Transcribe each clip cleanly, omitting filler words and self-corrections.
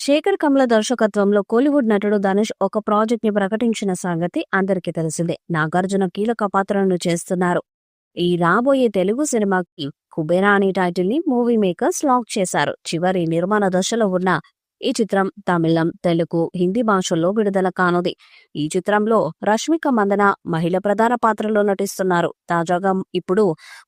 శేఖర్ కమ్ల దర్శకత్వంలో కోలీవుడ్ నటుడు ధనుష్ ఒక ప్రాజెక్ట్ ని ప్రకటించిన సంగతి అందరికీ తెలిసిందే. నాగార్జున కీలక పాత్రను చేస్తున్నారు. ఈ రాబోయే తెలుగు సినిమాకి కుబేరా అనే టైటిల్ ని మూవీ మేకర్స్ లాక్ చేశారు. చివరి నిర్మాణ దశలో ఉన్న ఈ చిత్రం తమిళం, తెలుగు, హిందీ భాషల్లో విడుదల కానుంది. ఈ చిత్రంలో రష్మిక మందన మహిళ ప్రధాన పాత్రలో నటిస్తున్నారు. తాజాగా ఇప్పుడు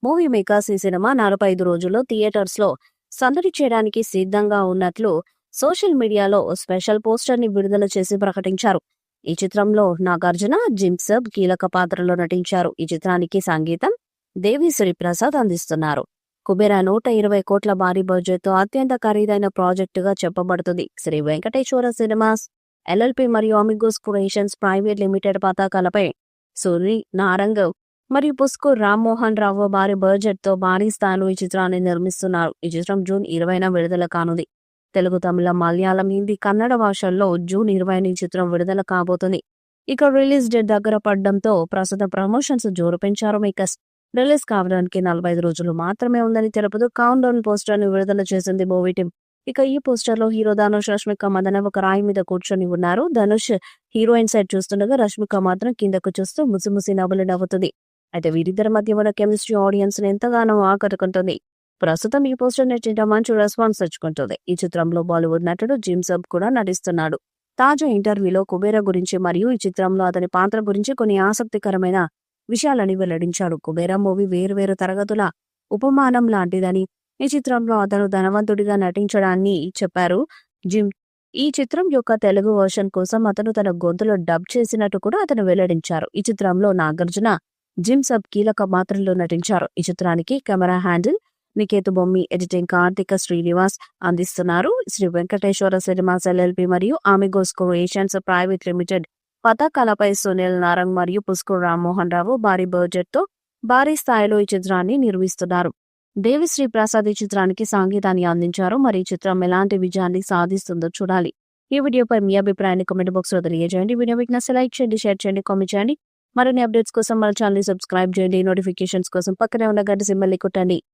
మూవీ మేకర్స్ ఈ సినిమా 45 రోజుల్లో థియేటర్స్ లో సందడి చేయడానికి సిద్ధంగా ఉన్నట్లు సోషల్ మీడియాలో స్పెషల్ పోస్టర్ ని విడుదల చేసి ప్రకటించారు. ఈ చిత్రంలో నాగార్జున, జిమ్సబ్ కీలక పాత్రలో నటించారు. ఈ చిత్రానికి సంగీతం దేవిశ్రీ ప్రసాద్ అందిస్తున్నారు. కుబేరా 120 కోట్ల భారీ బడ్జెట్ తో అత్యంత ఖరీదైన ప్రాజెక్టుగా చెప్పబడుతుంది. శ్రీ వెంకటేశ్వర సినిమాస్ ఎల్ఎల్పి మరియు అమిగోస్ క్రియేషన్స్ ప్రైవేట్ లిమిటెడ్ పతాకాలపై సూరి నారంగ్ మరియు పుస్కూర్ రామ్మోహన్ రావు భారీ బడ్జెట్ తో భారీ స్థాయిలో ఈ చిత్రాన్ని నిర్మిస్తున్నారు. ఈ చిత్రం జూన్ 20న విడుదల కానుంది. తెలుగు, తమిళం, మలయాళం, హిందీ, కన్నడ భాషల్లో జూన్ 20 ఈ చిత్రం విడుదల కాబోతుంది. ఇక రిలీజ్ డేట్ దగ్గర పడడంతో ప్రస్తుతం ప్రమోషన్స్ జోరు పెంచారు మేకర్స్. రిలీజ్ కావడానికి 45 రోజులు మాత్రమే ఉందని తెలుపుతూ కౌంట్ డౌన్ పోస్టర్ ని విడుదల చేసింది మూవీ టీం. ఇక ఈ పోస్టర్ లో హీరో ధనుష్, రష్మిక మందన ఒక రాయి మీద కూర్చొని ఉన్నారు. ధనుష్ హీరోయిన్ సైడ్ చూస్తుండగా రష్మిక మాత్రం కిందకు చూస్తూ ముసిముసి నవ్వులు నవ్వుతుంది. అయితే వీరిద్దరి మధ్య ఉన్న కెమిస్ట్రీ ఆడియన్స్ ని ఎంతగానో ఆకట్టుకుంటుంది. ప్రస్తుతం ఈ పోస్టర్ నెట్టింట మంచి రెస్పాన్స్ తెచ్చుకుంటుంది. ఈ చిత్రంలో బాలీవుడ్ నటుడు జిమ్సబ్ కూడా నటిస్తున్నాడు. తాజా ఇంటర్వ్యూలో కుబేరా గురించి మరియు ఈ చిత్రంలో అతని పాత్ర గురించి కొన్ని ఆసక్తికరమైన విషయాలని వెల్లడించాడు. కుబేరా మూవీ వేరువేరు తరగతుల ఉపమానం లాంటిదని, ఈ చిత్రంలో అతను ధనవంతుడిగా నటించడాన్ని చెప్పారు. ఈ చిత్రం యొక్క తెలుగు వర్షన్ కోసం అతను తన గొంతులో డబ్ చేసినట్టు కూడా అతను వెల్లడించారు. ఈ చిత్రంలో నాగార్జున, జిమ్సబ్ కీలక పాత్రల్లో నటించారు. ఈ చిత్రానికి camera handle Niketh Bommi, editing Karthika Srinivas అందిస్తున్నారు. శ్రీ వెంకటేశ్వర సినిమాస్ ఎల్ఎల్పి మరియు అమిగోస్ క్రియేషన్స్ ప్రైవేట్ లిమిటెడ్ పతాకాలపై సునీల్ నారంగ్ మరియు పుస్కూర్ రామ్మోహన్ రావు భారీ బడ్జెట్ తో భారీ స్థాయిలో ఈ చిత్రాన్ని నిర్మిస్తున్నారు. దేవిశ్రీ ప్రసాద్ ఈ చిత్రానికి సంగీతాన్ని అందించారు. మరి ఈ చిత్రం ఎలాంటి విజయాన్ని సాధిస్తుందో చూడాలి. ఈ వీడియోపై మీ అభిప్రాయాన్ని కామెంట్ బాక్స్ లో తెలియజేయండి. వీడియో మీకు నచ్చితే లైక్ చేయండి, షేర్ చేయండి, కామెంట్ చేయండి. మరిన్ని అప్డేట్స్ కోసం మన ఛానల్ సబ్స్క్రైబ్ చేయండి. నోటిఫికేషన్స్ కోసం పక్కనే ఉన్న గంట సింబల్ ని కొట్టండి.